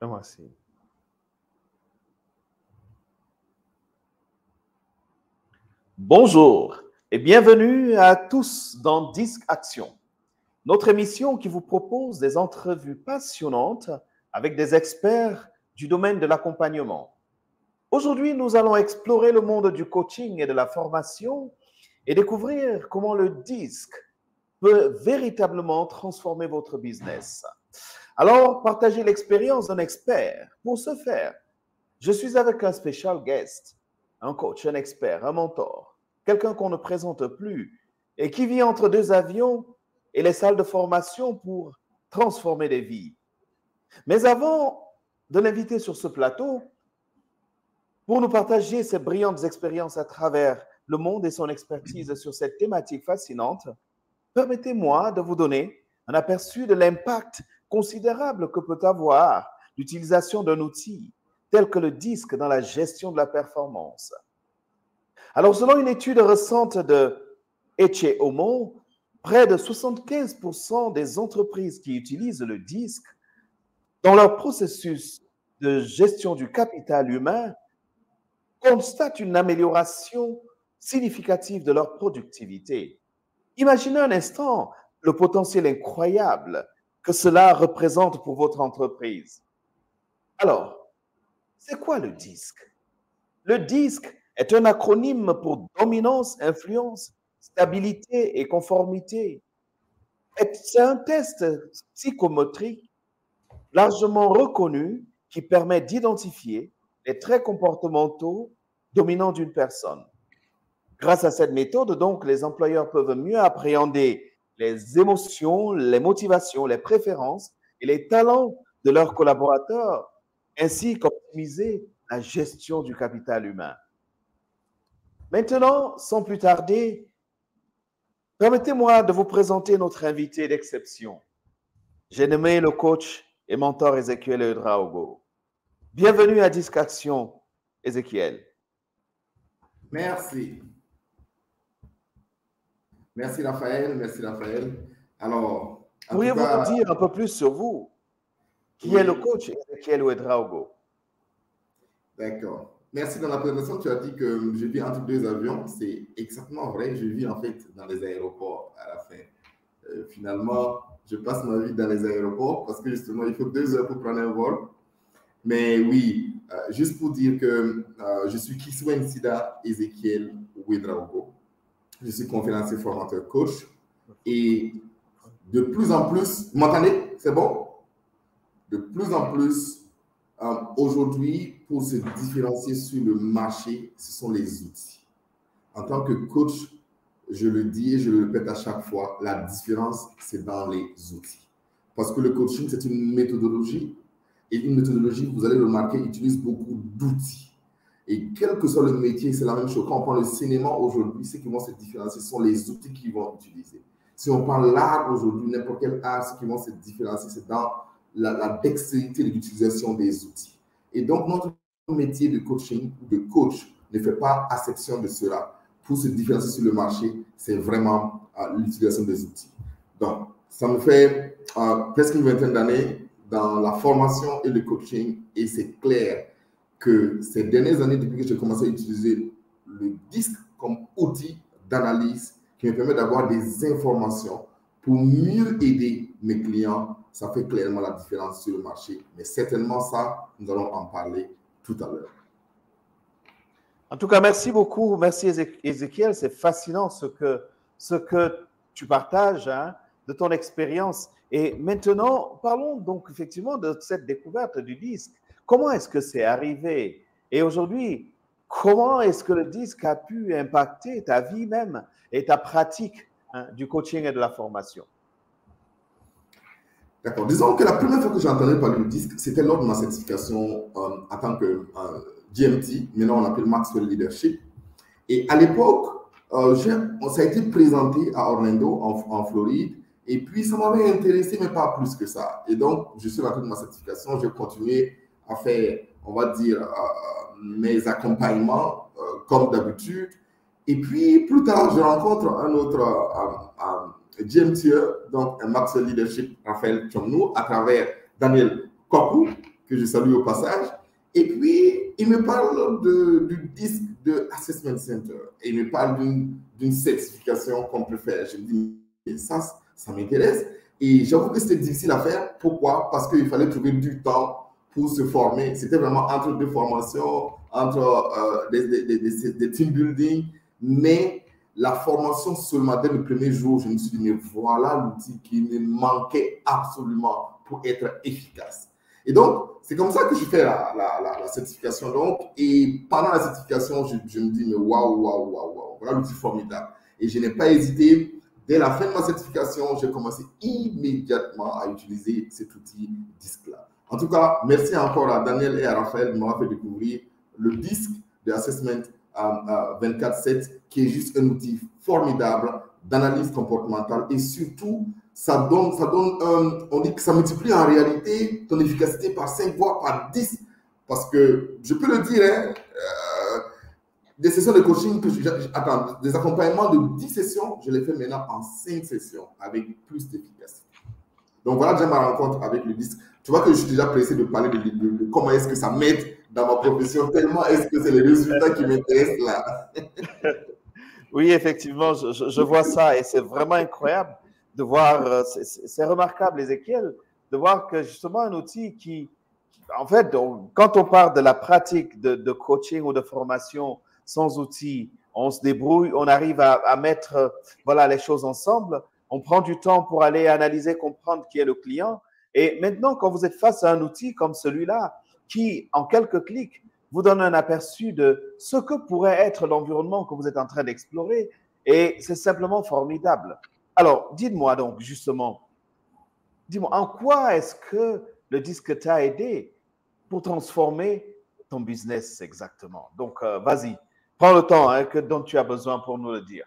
Merci. Bonjour et bienvenue à tous dans Disque Action, notre émission qui vous propose des entrevues passionnantes avec des experts du domaine de l'accompagnement. Aujourd'hui, nous allons explorer le monde du coaching et de la formation et découvrir comment le disque peut véritablement transformer votre business. Alors, partagez l'expérience d'un expert. Pour ce faire, je suis avec un special guest, un coach, un expert, un mentor, quelqu'un qu'on ne présente plus et qui vit entre deux avions et les salles de formation pour transformer des vies. Mais avant de l'inviter sur ce plateau, pour nous partager ses brillantes expériences à travers le monde et son expertise sur cette thématique fascinante, permettez-moi de vous donner un aperçu de l'impact considérable que peut avoir l'utilisation d'un outil tel que le disque dans la gestion de la performance. Alors, selon une étude récente de Eche Homo, près de 75% des entreprises qui utilisent le disque dans leur processus de gestion du capital humain constatent une amélioration significative de leur productivité. Imaginez un instant le potentiel incroyable que cela représente pour votre entreprise. Alors, c'est quoi le disque? Le disque est un acronyme pour dominance, influence, stabilité et conformité. C'est un test psychomotrique largement reconnu qui permet d'identifier les traits comportementaux dominants d'une personne. Grâce à cette méthode, donc, les employeurs peuvent mieux appréhender les émotions, les motivations, les préférences et les talents de leurs collaborateurs, ainsi qu'optimiser la gestion du capital humain. Maintenant, sans plus tarder, permettez-moi de vous présenter notre invité d'exception. J'ai nommé le coach et mentor Ezekiel Ouedraogo. Bienvenue à Disque Action, Ezekiel. Merci. Merci Raphaël, merci Raphaël. Alors, pourriez-vous nous dire un peu plus sur vous? Qui est le coach Ezekiel Ouedraogo? D'accord. Merci. Dans la présentation, tu as dit que je vis entre deux avions. C'est exactement vrai. Je vis en fait dans les aéroports à la fin. Finalement, je passe ma vie dans les aéroports parce que justement, il faut 2 heures pour prendre un vol. Mais oui, juste pour dire que je suis Kiswen Sida Ezekiel Ouedraogo. Je suis conférencier formateur coach. Et de plus en plus, vous m'entendez? C'est bon? De plus en plus, aujourd'hui, pour se différencier sur le marché, ce sont les outils. En tant que coach, je le dis et je le répète à chaque fois, la différence, c'est dans les outils. Parce que le coaching, c'est une méthodologie. Et une méthodologie, vous allez le remarquer, utilise beaucoup d'outils. Et quel que soit le métier, c'est la même chose. Quand on prend le cinéma aujourd'hui, ce qui vont se différencier, ce sont les outils qu'ils vont utiliser. Si on prend l'art aujourd'hui, n'importe quel art, ce qui vont se différencier, c'est dans la dextérité de l'utilisation des outils. Et donc, notre métier de coaching ou de coach ne fait pas exception de cela. Pour se différencier sur le marché, c'est vraiment l'utilisation des outils. Donc, ça me fait presque une vingtaine d'années dans la formation et le coaching, et c'est clair que ces dernières années, depuis que j'ai commencé à utiliser le disque comme outil d'analyse qui me permet d'avoir des informations pour mieux aider mes clients, ça fait clairement la différence sur le marché. Mais certainement ça, nous allons en parler tout à l'heure. En tout cas, merci beaucoup. Merci Ezekiel. C'est fascinant ce que tu partages de ton expérience. Et maintenant, parlons donc effectivement de cette découverte du disque. Comment est-ce que c'est arrivé? Et aujourd'hui, comment est-ce que le disque a pu impacter ta vie même et ta pratique du coaching et de la formation? D'accord. Disons que la première fois que j'ai entendu parler du disque, c'était lors de ma certification en tant que GMT, maintenant on appelle Maxwell Leadership. Et à l'époque, ça a été présenté à Orlando, en Floride, et puis ça m'avait intéressé, mais pas plus que ça. Et donc, je suis rentré de ma certification, j'ai continué à faire, on va dire, mes accompagnements comme d'habitude. Et puis, plus tard, je rencontre un autre GMTE, donc un Maxwell Leadership, Raphaël Chomnou, à travers Daniel Kokou. que je salue au passage. Et puis, il me parle du disque de Assessment Center. Et il me parle d'une certification qu'on peut faire. Je me dis, ça m'intéresse. Et j'avoue que c'était difficile à faire. Pourquoi? Parce qu'il fallait trouver du temps pour se former. C'était vraiment entre deux formations, entre des team building. Mais la formation seulement dès le premier jour, je me suis dit, mais voilà l'outil qui me manquait absolument pour être efficace. Et donc, c'est comme ça que je fais la certification. Donc, et pendant la certification, je me dis, mais waouh, voilà l'outil formidable. Et je n'ai pas hésité. Dès la fin de ma certification, j'ai commencé immédiatement à utiliser cet outil DISC-là. En tout cas, merci encore à Daniel et à Raphaël de m'avoir fait découvrir le DISC de Assessment 24/7, qui est juste un outil formidable d'analyse comportementale et surtout, ça donne on dit que ça multiplie en réalité ton efficacité par 5 voire par 10. Parce que, je peux le dire, hein, des sessions de coaching, des accompagnements de 10 sessions, je les fais maintenant en 5 sessions avec plus d'efficacité. Donc voilà déjà ma rencontre avec le disque. Tu vois que je suis déjà pressé de parler de comment est-ce que ça m'aide dans ma profession, tellement est-ce que c'est les résultats qui m'intéressent là. Oui, effectivement, je vois ça et c'est vraiment incroyable de voir, c'est remarquable, Ézéchiel, de voir que justement un outil qui en fait, quand on parle de la pratique de coaching ou de formation sans outils, on se débrouille, on arrive à mettre voilà, les choses ensemble, on prend du temps pour aller analyser, comprendre qui est le client. Et maintenant, quand vous êtes face à un outil comme celui-là, qui, en quelques clics, vous donne un aperçu de ce que pourrait être l'environnement que vous êtes en train d'explorer, et c'est simplement formidable. Alors, dites-moi donc, justement, dis-moi, en quoi est-ce que le disque t'a aidé pour transformer ton business exactement? Donc, vas-y, prends le temps dont tu as besoin pour nous le dire.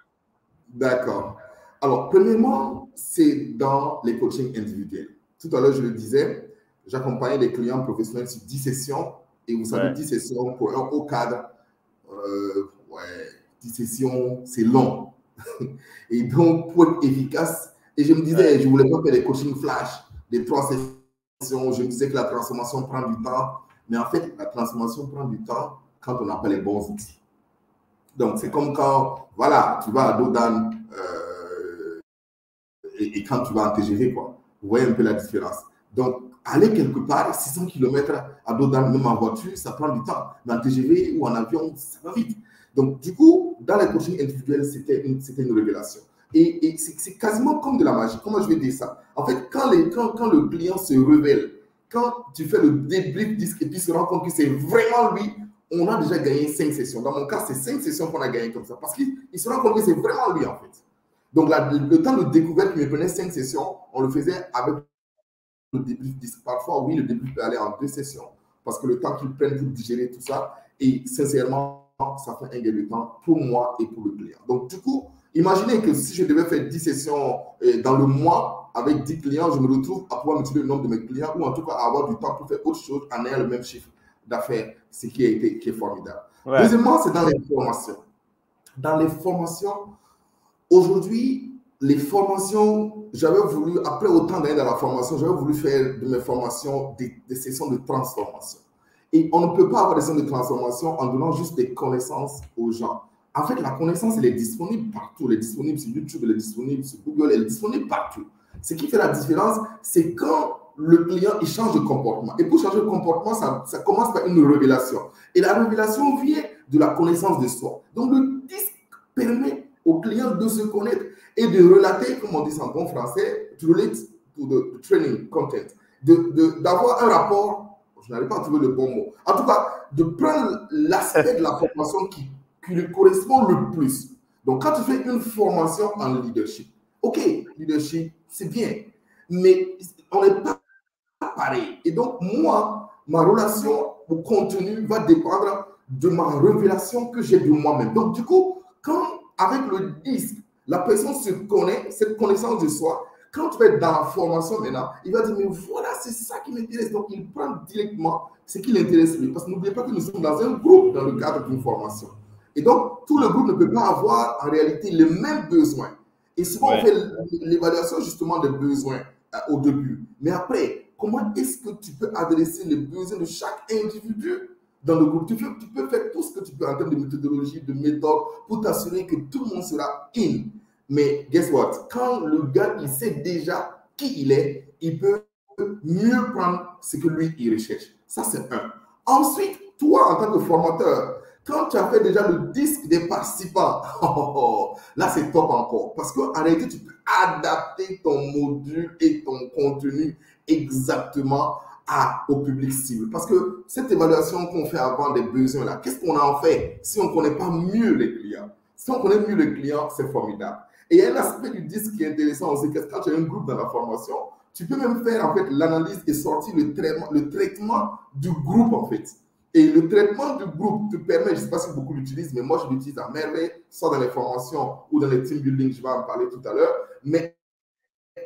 D'accord. Alors, premièrement, c'est dans les coachings individuels. Tout à l'heure, je le disais, j'accompagnais des clients professionnels sur 10 sessions. Et vous savez, 10 sessions pour un haut cadre, 10 sessions, c'est long. Et donc, pour être efficace, et je me disais, je ne voulais pas faire des coachings flash, des 3 sessions. Je me disais que la transformation prend du temps. Mais en fait, la transformation prend du temps quand on n'a pas les bons outils. Donc, c'est comme quand, voilà, tu vas à Dodan et quand tu vas en TGV, quoi. Vous voyez un peu la différence. Donc, aller quelque part, 600 km à Dodan, même en voiture, ça prend du temps. Mais en TGV ou en avion, ça va vite. Donc, du coup, dans les coachings individuels, c'était une révélation. Et c'est quasiment comme de la magie. Comment je vais dire ça? En fait, quand le client se révèle, quand tu fais le débrief disque et puis se rend compte que c'est vraiment lui, on a déjà gagné 5 sessions. Dans mon cas, c'est 5 sessions qu'on a gagné comme ça. Parce qu'il se rend compte que c'est vraiment lui, en fait. Donc, le temps de découverte qui me prenait 5 sessions, on le faisait avec le débrief disque. Parfois, oui, le débrief peut aller en 2 sessions. Parce que le temps qu'il prenne pour digérer tout ça, et sincèrement, ça fait un gain de temps pour moi et pour le client. Donc, du coup, imaginez que si je devais faire 10 sessions dans le mois avec 10 clients, je me retrouve à pouvoir multiplier le nombre de mes clients ou en tout cas à avoir du temps pour faire autre chose en ayant le même chiffre d'affaires, ce qui est formidable. Ouais. Deuxièmement, c'est dans les formations. Dans les formations, aujourd'hui, les formations, j'avais voulu, après autant d'années dans la formation, j'avais voulu faire de mes formations des sessions de transformation. Et on ne peut pas avoir des sessions de transformation en donnant juste des connaissances aux gens. En fait, la connaissance, elle est disponible partout. Elle est disponible sur YouTube, elle est disponible sur Google, elle est disponible partout. Ce qui fait la différence, c'est quand le client, il change de comportement. Et pour changer de comportement, ça commence par une révélation. Et la révélation vient de la connaissance de soi. Donc, le disque permet au client de se connaître et de relater, comme on dit en bon français, to relate to the training content. D'avoir un rapport, je n'arrive pas à trouver le bon mot. En tout cas, de prendre l'aspect de la formation qui lui correspond le plus. Donc, quand tu fais une formation en leadership, ok, leadership, c'est bien, mais on n'est pas pareil. Et donc, moi, ma relation au contenu va dépendre de ma révélation que j'ai de moi-même. Donc, du coup, quand avec le disque, la personne se connaît, cette connaissance de soi, quand tu vas être dans la formation maintenant, il va dire, mais voilà, c'est ça qui m'intéresse. Donc, il prend directement ce qui l'intéresse lui. Parce que n'oubliez pas que nous sommes dans un groupe dans le cadre d'une formation. Et donc, tout le groupe ne peut pas avoir en réalité les mêmes besoins. Et souvent, on fait l'évaluation justement des besoins au début. Mais après, comment est-ce que tu peux adresser les besoins de chaque individu dans le groupe. Tu peux faire tout ce que tu peux en termes de méthodologie, de méthode, pour t'assurer que tout le monde sera in. Mais guess what? Quand le gars, il sait déjà qui il est, il peut mieux prendre ce que lui, il recherche. Ça, c'est un. Ensuite, toi, en tant que formateur, quand tu as fait déjà le disque des participants, là, c'est top encore. Parce qu'en réalité, tu peux adapter ton module et ton contenu exactement au public cible. Parce que cette évaluation qu'on fait avant des besoins là, qu'est-ce qu'on en fait si on ne connaît pas mieux les clients? Si on connaît mieux les clients, c'est formidable. Et il y a un aspect du disque qui est intéressant aussi, que quand tu as un groupe dans la formation, tu peux même faire en fait l'analyse et sortir le traitement du groupe en fait. Et le traitement du groupe te permet, je ne sais pas si beaucoup l'utilisent, mais moi je l'utilise à merveille, soit dans les formations ou dans les team building, je vais en parler tout à l'heure, mais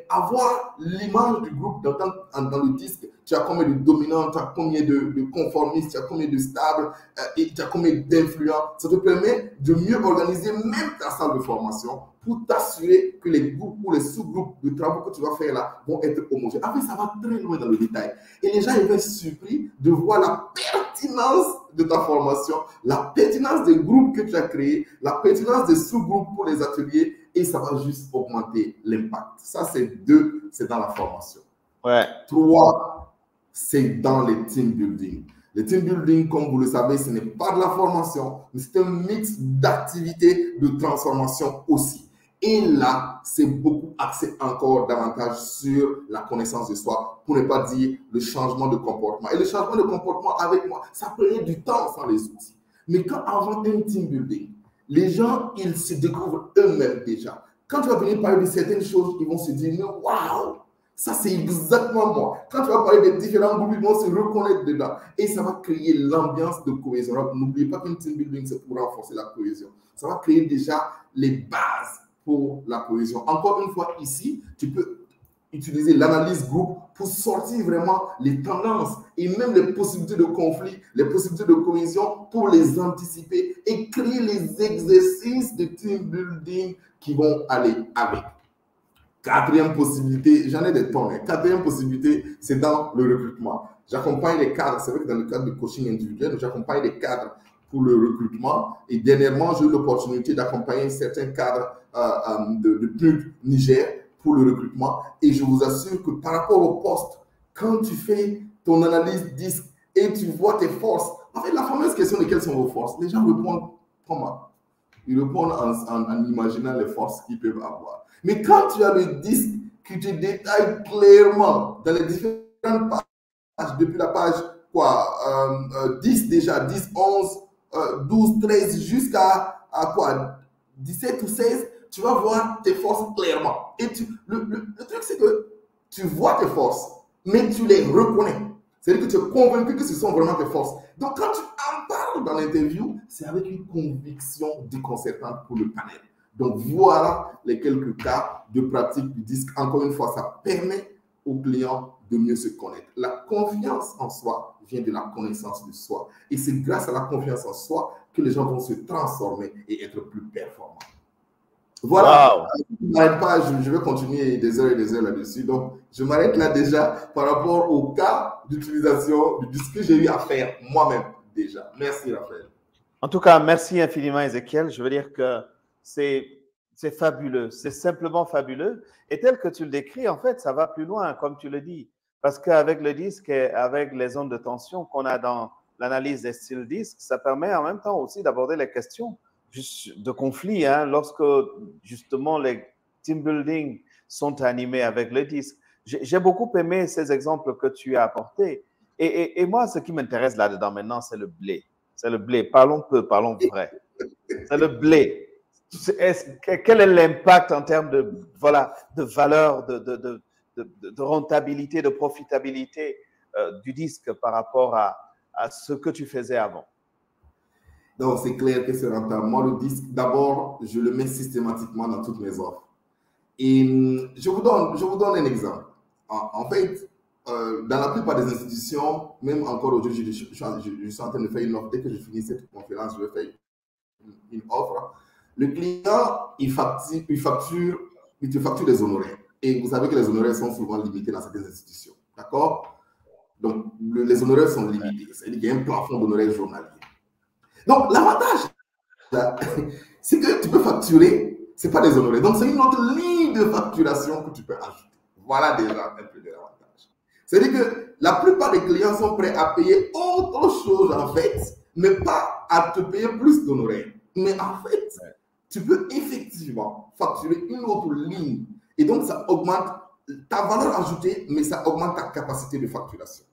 avoir l'image du groupe dans le disque, tu as combien de dominants, tu as combien de conformistes, tu as combien de stables, et tu as combien d'influents. Ça te permet de mieux organiser même ta salle de formation pour t'assurer que les groupes ou les sous-groupes de travaux que tu vas faire là vont être homogènes. Après, ça va très loin dans le détail. Et les gens ils vont être surpris de voir la pertinence de ta formation, la pertinence des groupes que tu as créés, la pertinence des sous-groupes pour les ateliers, et ça va juste augmenter l'impact. Ça, c'est 2, c'est dans la formation. Ouais. 3, c'est dans les team building. Les team building, comme vous le savez, ce n'est pas de la formation, mais c'est un mix d'activités de transformation aussi. Et là, c'est beaucoup axé encore davantage sur la connaissance de soi, pour ne pas dire le changement de comportement. Et le changement de comportement avec moi, ça prenait du temps sans les outils. Mais quand avant un team building, les gens, ils se découvrent eux-mêmes déjà. Quand tu vas venir parler de certaines choses, ils vont se dire, mais waouh, ça c'est exactement moi. Quand tu vas parler des différents groupes, ils vont se reconnaître dedans. Et ça va créer l'ambiance de cohésion. N'oubliez pas qu'un team building, c'est pour renforcer la cohésion. Ça va créer déjà les bases pour la cohésion. Encore une fois, ici, tu peux utiliser l'analyse groupe pour sortir vraiment les tendances et même les possibilités de conflit, les possibilités de cohésion pour les anticiper et créer les exercices de team building qui vont aller avec. 4e possibilité, j'en ai des tonnes. 4e possibilité, c'est dans le recrutement. J'accompagne les cadres, c'est vrai que dans le cadre de coaching individuel, j'accompagne les cadres pour le recrutement. Et dernièrement, j'ai eu l'opportunité d'accompagner certains cadres de PNUD Niger pour le recrutement. Et je vous assure que par rapport au poste, quand tu fais ton analyse disque et tu vois tes forces, en fait, la fameuse question de quelles sont vos forces, les gens répondent comment? Ils répondent en imaginant les forces qu'ils peuvent avoir. Mais quand tu as le disque qui te détaille clairement dans les différentes pages, depuis la page 10 déjà, 10, 11, 12, 13, jusqu'à 17 ou 16, tu vas voir tes forces clairement. Et le truc, c'est que tu vois tes forces, mais tu les reconnais. C'est-à-dire que tu es convaincu que ce sont vraiment tes forces. Donc, quand tu en parles dans l'interview, c'est avec une conviction déconcertante pour le panel. Donc, voilà les quelques cas de pratique du disque. Encore une fois, ça permet aux clients de mieux se connaître. La confiance en soi vient de la connaissance de soi. Et c'est grâce à la confiance en soi que les gens vont se transformer et être plus performants. Voilà, wow. Je ne m'arrête pas, je vais continuer des heures et des heures là-dessus. Donc, je m'arrête là déjà par rapport au cas d'utilisation du disque que j'ai eu à faire moi-même déjà. Merci, Raphaël. En tout cas, merci infiniment, Ézéchiel. Je veux dire que c'est fabuleux, c'est simplement fabuleux. Et tel que tu le décris, en fait, ça va plus loin, comme tu le dis. Parce qu'avec le disque et avec les zones de tension qu'on a dans l'analyse des styles disques, ça permet en même temps aussi d'aborder les questions de conflit, hein, lorsque justement les team building sont animés avec le disque. J'ai beaucoup aimé ces exemples que tu as apportés. Et moi, ce qui m'intéresse là-dedans maintenant, c'est le blé. C'est le blé. Parlons peu, parlons vrai. C'est le blé. Quel est l'impact en termes de, voilà, de valeur, de rentabilité, de profitabilité du disque par rapport à ce que tu faisais avant? Donc, c'est clair que c'est rentable. Moi, le disque, d'abord, je le mets systématiquement dans toutes mes offres. Et je vous donne un exemple. En fait, dans la plupart des institutions, même encore aujourd'hui, je suis en train de faire une offre. Dès que je finis cette conférence, je vais faire une offre. Le client, il te facture des honoraires. Et vous savez que les honoraires sont souvent limités dans certaines institutions. D'accord? Donc, les honoraires sont limités. C'est-à-dire qu'il y a un plafond d'honoraires journaliers. Donc, l'avantage, c'est que tu peux facturer, ce n'est pas des honoraires. Donc, c'est une autre ligne de facturation que tu peux ajouter. Voilà déjà un peu de l'avantage. C'est-à-dire que la plupart des clients sont prêts à payer autre chose, en fait, mais pas à te payer plus d'honoraires. Mais en fait, tu peux effectivement facturer une autre ligne. Et donc, ça augmente ta valeur ajoutée, mais ça augmente ta capacité de facturation.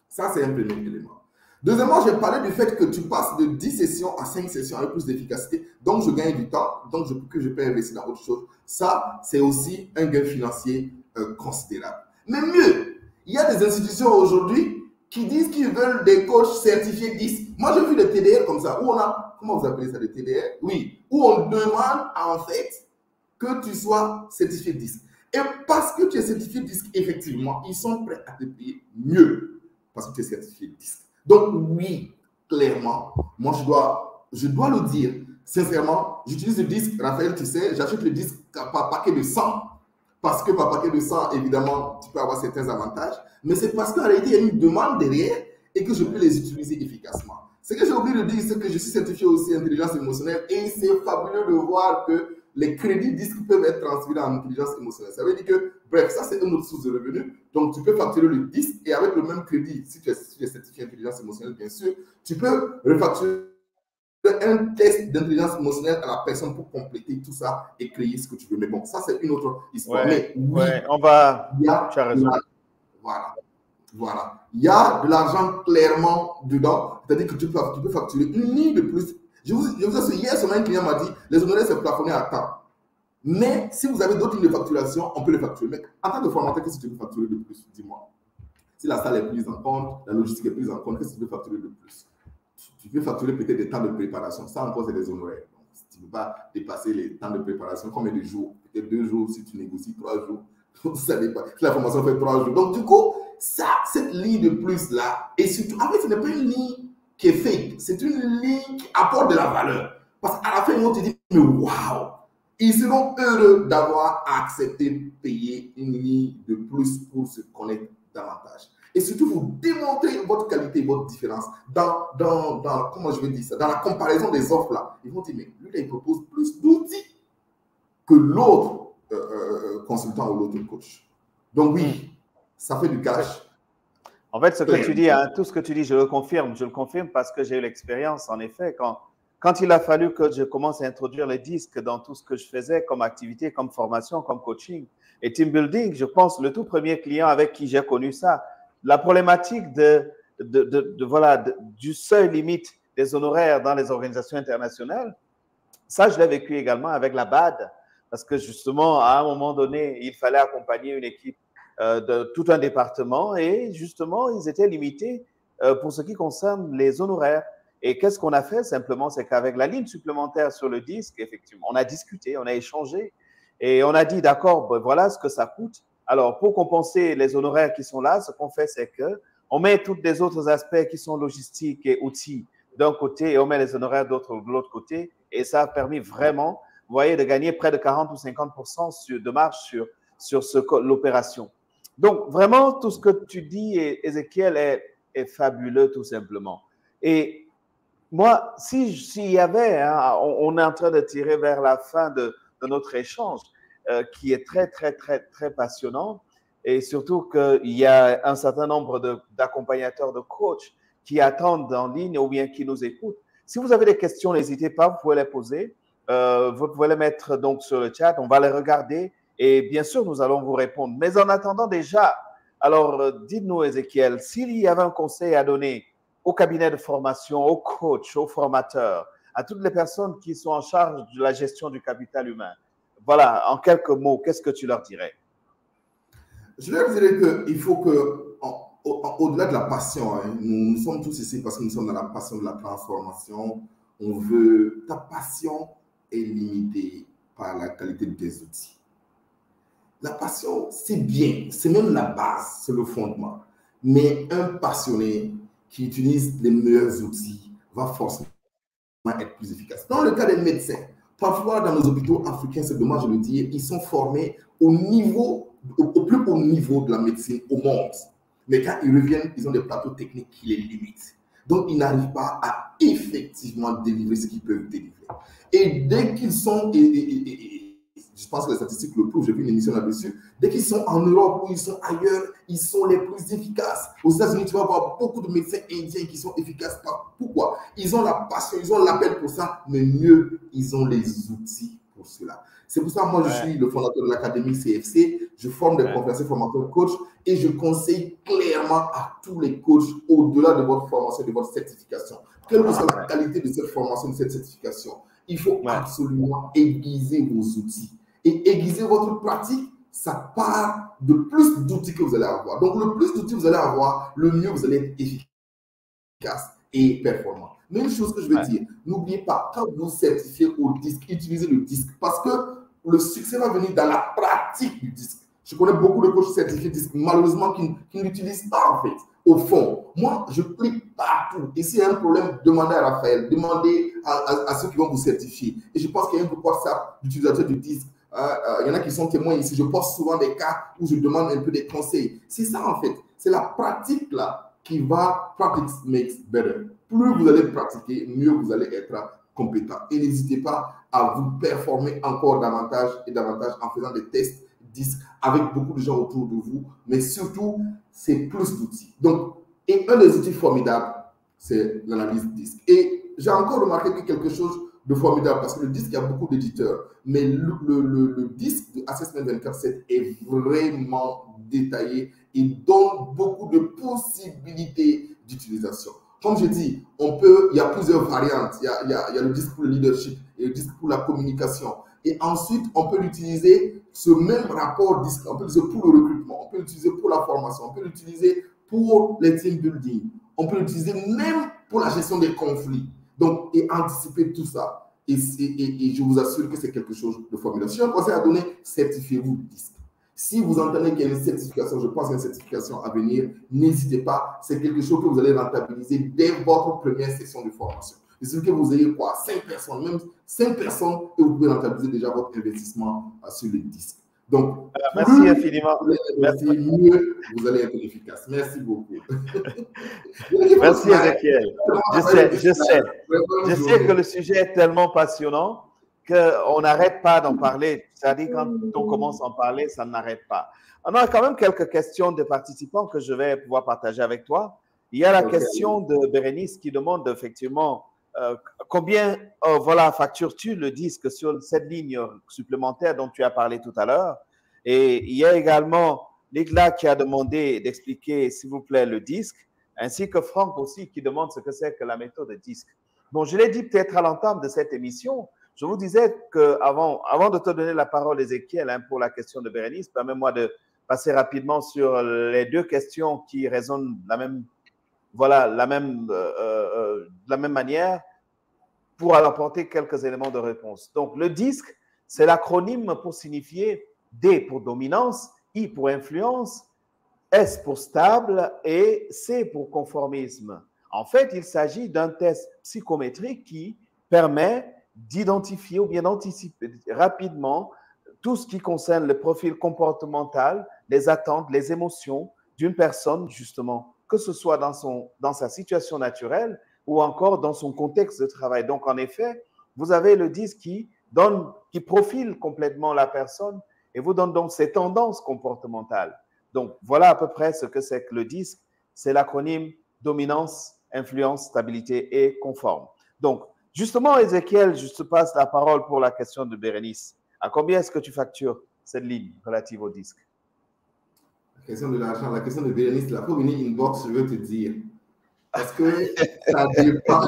Ça, c'est un premier élément. Deuxièmement, j'ai parlé du fait que tu passes de 10 sessions à 5 sessions avec plus d'efficacité. Donc, je gagne du temps, donc je peux investir dans autre chose. Ça, c'est aussi un gain financier considérable. Mais mieux, il y a des institutions aujourd'hui qui disent qu'ils veulent des coachs certifiés DISC. Moi, j'ai vu des TDR comme ça, où on a, comment vous appelez ça, des TDR? Oui, où on demande en fait que tu sois certifié DISC. Et parce que tu es certifié DISC, effectivement, ils sont prêts à te payer mieux parce que tu es certifié DISC. Donc oui, clairement, moi je dois le dire. Sincèrement, j'utilise le disque, Raphaël, tu sais, j'achète le disque par paquet de 100. Parce que par paquet de 100, évidemment, tu peux avoir certains avantages. Mais c'est parce qu'en réalité, il y a une demande derrière et que je peux les utiliser efficacement. Ce que j'ai oublié de dire, c'est que je suis certifié aussi intelligence émotionnelle et c'est fabuleux de voir que les crédits disques peuvent être transférés en intelligence émotionnelle. Ça veut dire que, bref, ça c'est une autre source de revenus. Donc, tu peux facturer le disque et avec le même crédit, si tu es certifié intelligence émotionnelle, bien sûr, tu peux refacturer un test d'intelligence émotionnelle à la personne pour compléter tout ça et créer ce que tu veux. Mais bon, ça c'est une autre histoire. Ouais, mais oui, on va. tu as raison. Voilà. Il y a de l'argent clairement dedans. C'est-à-dire que tu peux facturer une ligne de plus. Je vous assure, hier, un client m'a dit, les honoraires, c'est plafonné à temps. Mais si vous avez d'autres lignes de facturation, on peut les facturer. Mais en tant que formateur, qu'est-ce que tu veux facturer de plus? Dis-moi. Si la salle est prise en compte, la logistique est prise en compte, qu'est-ce que tu veux facturer de plus? Tu peux facturer peut-être des temps de préparation. Ça encore, c'est des honoraires. Donc, si tu ne veux pas dépasser les temps de préparation, combien de jours? Peut-être 2 jours si tu négocies, 3 jours. Ça dépend. Si la formation fait 3 jours. Donc, du coup, ça, cette ligne de plus-là, et surtout, en fait, ce n'est pas une ligne qui est fake. C'est une ligne qui apporte de la valeur. Parce qu'à la fin, ils vont te dire, mais waouh! Ils seront heureux d'avoir accepté de payer une ligne de plus pour se connaître davantage. Et surtout, vous démontrez votre qualité, votre différence dans comment je vais dire ça, dans la comparaison des offres là. Ils vont dire, mais lui là, il propose plus d'outils que l'autre consultant ou l'autre coach. Donc oui, ça fait du cash. En fait, ce que tu dis, hein, tout ce que tu dis, je le confirme parce que j'ai eu l'expérience, en effet, quand il a fallu que je commence à introduire les disques dans tout ce que je faisais comme activité, comme formation, comme coaching et team building, je pense le tout premier client avec qui j'ai connu ça, la problématique du seuil limite des honoraires dans les organisations internationales, ça, je l'ai vécu également avec la BAD, parce que justement, à un moment donné, il fallait accompagner une équipe de tout un département et justement, ils étaient limités pour ce qui concerne les honoraires. Et qu'est-ce qu'on a fait simplement? C'est qu'avec la ligne supplémentaire sur le disque, effectivement, on a discuté, on a échangé et on a dit, d'accord, ben voilà ce que ça coûte. Alors, pour compenser les honoraires qui sont là, ce qu'on fait, c'est qu'on met tous les autres aspects qui sont logistiques et outils d'un côté et on met les honoraires de l'autre côté. Et ça a permis vraiment, vous voyez, de gagner près de 40 ou 50% de marge sur l'opération. Donc, vraiment, tout ce que tu dis, Ézéchiel, est fabuleux, tout simplement. Et moi, s'il y avait, hein, on est en train de tirer vers la fin de notre échange, qui est très, très, très, très passionnant, et surtout qu'il y a un certain nombre d'accompagnateurs, de coachs qui attendent en ligne ou bien qui nous écoutent. Si vous avez des questions, n'hésitez pas, vous pouvez les poser. Vous pouvez les mettre donc sur le chat, on va les regarder et bien sûr, nous allons vous répondre. Mais en attendant déjà, alors dites-nous, Ézéchiel, s'il y avait un conseil à donner au cabinet de formation, aux coachs, aux formateurs, à toutes les personnes qui sont en charge de la gestion du capital humain, voilà, en quelques mots, qu'est-ce que tu leur dirais? Je leur dirais qu'il faut que, au-delà de la passion, hein, nous sommes tous ici parce que nous sommes dans la passion de la transformation. On veut, ta passion est limitée par la qualité de tes outils. La passion, c'est bien, c'est même la base, c'est le fondement. Mais un passionné qui utilise les meilleurs outils va forcément être plus efficace. Dans le cas des médecins, parfois dans nos hôpitaux africains, c'est dommage de le dire, ils sont formés au plus haut niveau de la médecine au monde. Mais quand ils reviennent, ils ont des plateaux techniques qui les limitent. Donc, ils n'arrivent pas à effectivement délivrer ce qu'ils peuvent délivrer. Et dès qu'ils sont, je pense que les statistiques le prouvent, j'ai vu une émission là-dessus, dès qu'ils sont en Europe ou ils sont ailleurs, ils sont les plus efficaces. Aux États-Unis, tu vas voir beaucoup de médecins indiens qui sont efficaces. Pourquoi? Ils ont la passion, ils ont l'appel pour ça, mais mieux, ils ont les outils pour cela. C'est pour ça que moi, je suis le fondateur de l'Académie CFC. Je forme des conférenciers formateurs coachs et je conseille clairement à tous les coachs, au-delà de votre formation, de votre certification, quelle que soit la qualité de cette formation, de cette certification, il faut absolument aiguiser vos outils. Et aiguiser votre pratique, ça part de plus d'outils que vous allez avoir. Donc, le plus d'outils vous allez avoir, le mieux vous allez être efficace et performant. Mais une chose que je veux dire, n'oubliez pas, quand vous certifiez au disque, utilisez le disque parce que le succès va venir dans la pratique du disque. Je connais beaucoup de coachs certifiés disque, malheureusement, qui ne l'utilisent pas en fait. Au fond, moi, je clique partout. Et s'il y a un problème, demandez à Raphaël, demandez à ceux qui vont vous certifier. Et je pense qu'il y a un groupe WhatsApp d'utilisateurs du disque. Il y en a qui sont témoins ici. Je poste souvent des cas où je demande un peu des conseils. C'est ça en fait. C'est la pratique là qui va, practice makes better. Plus vous allez pratiquer, mieux vous allez être compétent. Et n'hésitez pas à vous performer encore davantage et davantage en faisant des tests disques avec beaucoup de gens autour de vous. Mais surtout, c'est plus d'outils. Donc, et un des outils formidables, c'est l'analyse disque. Et j'ai encore remarqué que quelque chose de formidable, parce que le disque, il y a beaucoup d'éditeurs, mais le disque de Assessment 24/7 est vraiment détaillé et donne beaucoup de possibilités d'utilisation. Comme je dis, il y a plusieurs variantes. Il y a le disque pour le leadership et le disque pour la communication. Et ensuite, on peut l'utiliser, ce même rapport disque, on peut l'utiliser pour le recrutement, on peut l'utiliser pour la formation, on peut l'utiliser pour les team building, on peut l'utiliser même pour la gestion des conflits. Donc, et anticiper tout ça. Et je vous assure que c'est quelque chose de formidable. Si j'ai un conseil à donner, certifiez-vous le disque. Si vous entendez qu'il y a une certification, je pense qu'il y a une certification à venir, n'hésitez pas. C'est quelque chose que vous allez rentabiliser dès votre première session de formation. Il suffit que vous ayez quoi? 5 personnes, même 5 personnes, et vous pouvez rentabiliser déjà votre investissement sur le disque. Donc, merci infiniment. Mieux vous allez être efficace. Merci beaucoup. Merci Ezekiel. Je sais que le sujet est tellement passionnant qu'on n'arrête pas d'en parler. C'est-à-dire quand on commence à en parler, ça n'arrête pas. On a quand même quelques questions de participants que je vais pouvoir partager avec toi. Il y a la question de Bérénice qui demande effectivement combien factures-tu le disque sur cette ligne supplémentaire dont tu as parlé tout à l'heure. Et il y a également Nicolas qui a demandé d'expliquer, s'il vous plaît, le disque, ainsi que Franck aussi qui demande ce que c'est que la méthode disque. Bon, je l'ai dit peut-être à l'entame de cette émission. Je vous disais qu'avant de te donner la parole, Ezekiel, pour la question de Bérénice, permets-moi de passer rapidement sur les deux questions qui résonnent de la même manière pour apporter quelques éléments de réponse. Donc, le disque, c'est l'acronyme pour signifier D pour dominance, I pour influence, S pour stable et C pour conformisme. En fait, il s'agit d'un test psychométrique qui permet d'identifier ou bien d'anticiper rapidement tout ce qui concerne le profil comportemental, les attentes, les émotions d'une personne, justement, que ce soit dans sa situation naturelle ou encore dans son contexte de travail. Donc, en effet, vous avez le disque qui profile complètement la personne et vous donne donc ses tendances comportementales. Donc, voilà à peu près ce que c'est que le disque. C'est l'acronyme dominance, influence, stabilité et conforme. Donc, justement, Ezekiel, je te passe la parole pour la question de Bérénice. À combien est-ce que tu factures cette ligne relative au disque? La question de l'argent, la question de Bérénice, la faut venir inbox, je veux te dire. Parce que ça dépend.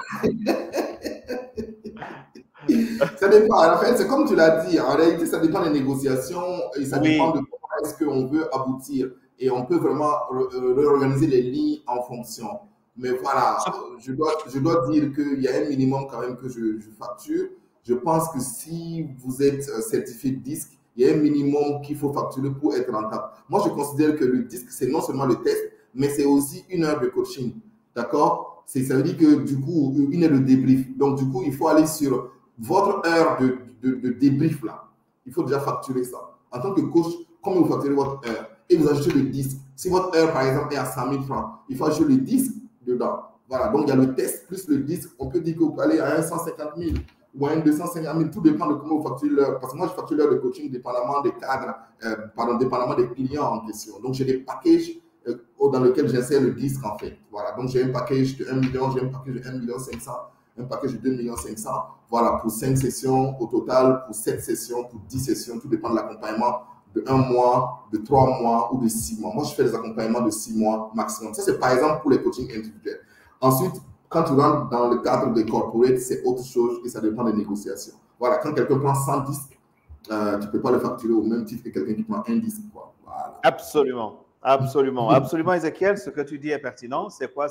Ça dépend. En fait, c'est comme tu l'as dit. En réalité, ça dépend des négociations et ça dépend de comment est-ce qu'on veut aboutir. Et on peut vraiment réorganiser les lignes en fonction. Mais voilà, je dois dire qu'il y a un minimum quand même que je facture. Je pense que si vous êtes certifié disque, il y a un minimum qu'il faut facturer pour être rentable. Moi, je considère que le disque, c'est non seulement le test, mais c'est aussi 1 heure de coaching. D'accord? Ça veut dire que du coup, 1 heure de débrief. Donc, du coup, il faut aller sur votre heure de débrief là. Il faut déjà facturer ça. En tant que coach, comment vous facturez votre heure? et vous ajoutez le disque. Si votre heure, par exemple, est à 100 000 francs, il faut ajouter le disque dedans. Voilà, donc il y a le test plus le disque. On peut dire que vous pouvez aller à un 150 000 ou à un 250 000, tout dépend de comment vous facturez l'heure. Parce que moi, je facture l'heure de coaching dépendamment des cadres, dépendamment des clients en question. Donc, j'ai des packages dans lesquels j'insère le disque en fait. Voilà, donc j'ai un package de 1 million, j'ai un package de 1 million 500, un package de 2 millions 500. Voilà, pour 5 sessions au total, pour 7 sessions, pour 10 sessions, tout dépend de l'accompagnement de 1 mois, de 3 mois ou de 6 mois. Moi, je fais des accompagnements de 6 mois maximum. Ça, c'est par exemple pour les coachings individuels. Ensuite, quand tu rentres dans le cadre des corporates, c'est autre chose et ça dépend des négociations. Voilà, quand quelqu'un prend 100 disques, tu ne peux pas le facturer au même titre que quelqu'un qui prend un disque. Voilà. Absolument, absolument, absolument, Ézéchiel, ce que tu dis est pertinent. C'est quoi?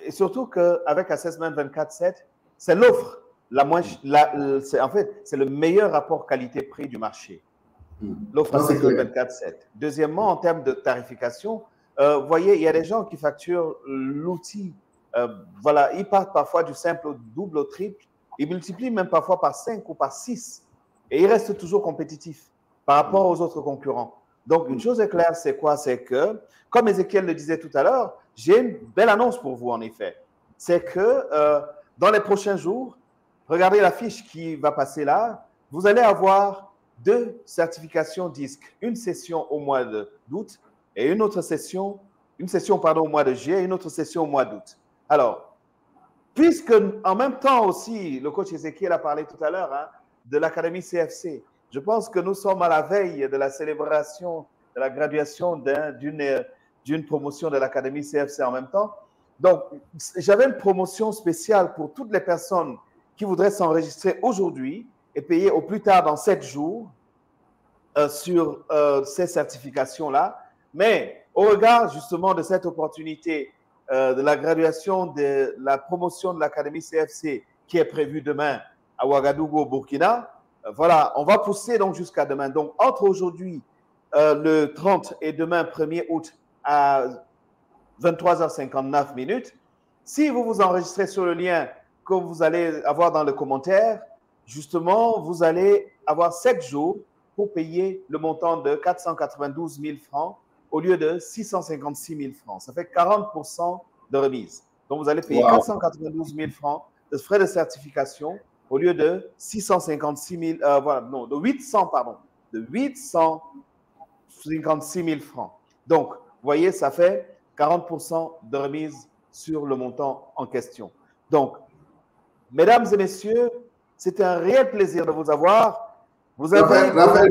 Et surtout qu'avec Assessment 24/7, c'est l'offre la moins, en fait, c'est le meilleur rapport qualité-prix du marché. L'offre Assessment 24/7. Deuxièmement, en termes de tarification, vous voyez, il y a des gens qui facturent l'outil. Voilà, ils partent parfois du simple au double, au triple. Ils multiplient même parfois par 5 ou par 6. Et ils restent toujours compétitifs par rapport aux autres concurrents. Donc, une chose est claire, c'est quoi? C'est que, comme Ézéchiel le disait tout à l'heure, j'ai une belle annonce pour vous, en effet. C'est que dans les prochains jours, regardez la fiche qui va passer là, vous allez avoir 2 certifications disques. Une session au mois d'août et une session au mois de juillet et une autre session au mois d'août. Alors, puisque en même temps aussi, le coach Ézéchiel a parlé tout à l'heure de l'Académie CFC, je pense que nous sommes à la veille de la célébration de la graduation d'une promotion de l'Académie CFC en même temps. Donc, j'avais une promotion spéciale pour toutes les personnes qui voudraient s'enregistrer aujourd'hui et payer au plus tard dans 7 jours sur ces certifications-là. Mais au regard justement de cette opportunité de la graduation de la promotion de l'Académie CFC qui est prévue demain à Ouagadougou, au Burkina, voilà, on va pousser donc jusqu'à demain. Donc, entre aujourd'hui, le 30 et demain, 1er août, à 23h59, si vous vous enregistrez sur le lien que vous allez avoir dans le commentaire, justement, vous allez avoir 7 jours pour payer le montant de 492 000 francs au lieu de 656 000 francs. Ça fait 40% de remise. Donc, vous allez payer 492 000 francs de frais de certification au lieu de 656 000, voilà, non, de 800, pardon, de 856 000 francs. Donc, vous voyez, ça fait 40% de remise sur le montant en question. Donc, mesdames et messieurs, c'était un réel plaisir de vous avoir. Vous avez... Raphaël,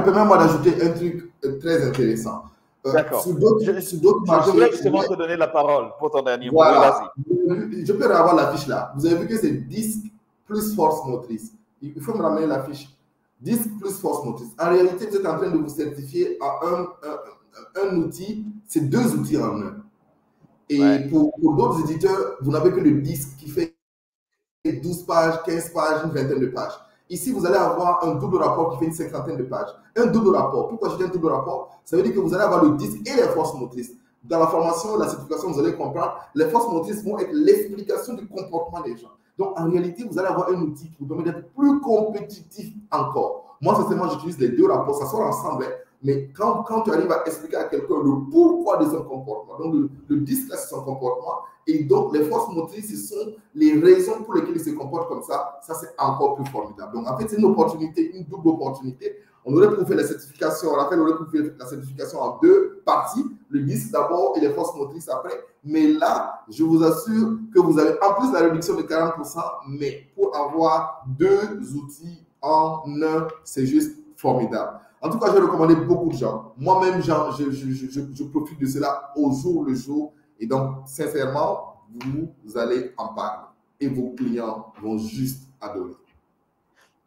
permets-moi d'ajouter un truc très intéressant. D'accord. Je voulais justement te donner la parole pour ton dernier mot. Voilà. Je peux avoir la fiche là. Vous avez vu que c'est disque plus force motrice. Il faut me ramener la fiche. Disque plus force motrice. En réalité, vous êtes en train de vous certifier à un outil. C'est 2 outils en un. Et pour d'autres éditeurs, vous n'avez que le disque qui fait 12 pages, 15 pages, une vingtaine de pages. Ici, vous allez avoir un double rapport qui fait une 50aine de pages. Un double rapport. Pourquoi je dis un double rapport? Ça veut dire que vous allez avoir le disque et les forces motrices. Dans la formation, la certification, vous allez comprendre, les forces motrices vont être l'explication du comportement des gens. Donc, en réalité, vous allez avoir un outil qui vous permet d'être plus compétitif encore. Moi, sincèrement, j'utilise les 2 rapports. Ça sort ensemble. Mais quand tu arrives à expliquer à quelqu'un le pourquoi de son comportement, donc le disque, là, c'est son comportement, et donc les forces motrices, ce sont les raisons pour lesquelles il se comporte comme ça, c'est encore plus formidable. Donc, en fait, c'est une opportunité, une double opportunité. On aurait pu faire la certification, Raphaël aurait pu faire la certification en 2 parties, le disque d'abord et les forces motrices après. Mais là, je vous assure que vous avez en plus la réduction de 40%, mais pour avoir 2 outils en un, c'est juste formidable. En tout cas, j'ai recommandé beaucoup de gens. Moi-même, je profite de cela au jour le jour. Et donc, sincèrement, vous allez en parler. Et vos clients vont juste adorer.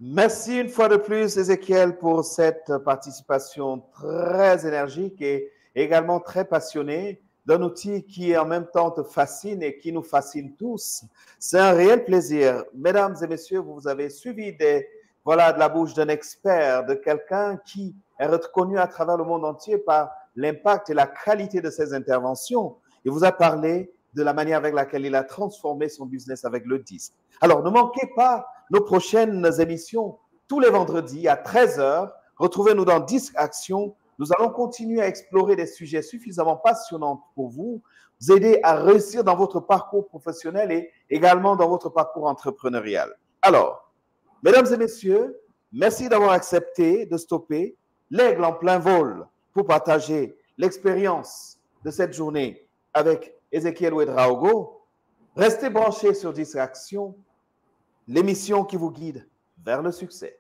Merci une fois de plus, Ézéchiel, pour cette participation très énergique et également très passionnée d'un outil qui en même temps te fascine et qui nous fascine tous. C'est un réel plaisir. Mesdames et messieurs, vous avez suivi de la bouche d'un expert, de quelqu'un qui est reconnu à travers le monde entier par l'impact et la qualité de ses interventions. Il vous a parlé de la manière avec laquelle il a transformé son business avec le disque. Alors, ne manquez pas nos prochaines émissions tous les vendredis à 13h. Retrouvez-nous dans Disque Action nous allons continuer à explorer des sujets suffisamment passionnants pour vous aider à réussir dans votre parcours professionnel et également dans votre parcours entrepreneurial. Alors, mesdames et messieurs, merci d'avoir accepté de stopper l'aigle en plein vol pour partager l'expérience de cette journée avec Ezekiel Ouedraogo. Restez branchés sur Distraction, l'émission qui vous guide vers le succès.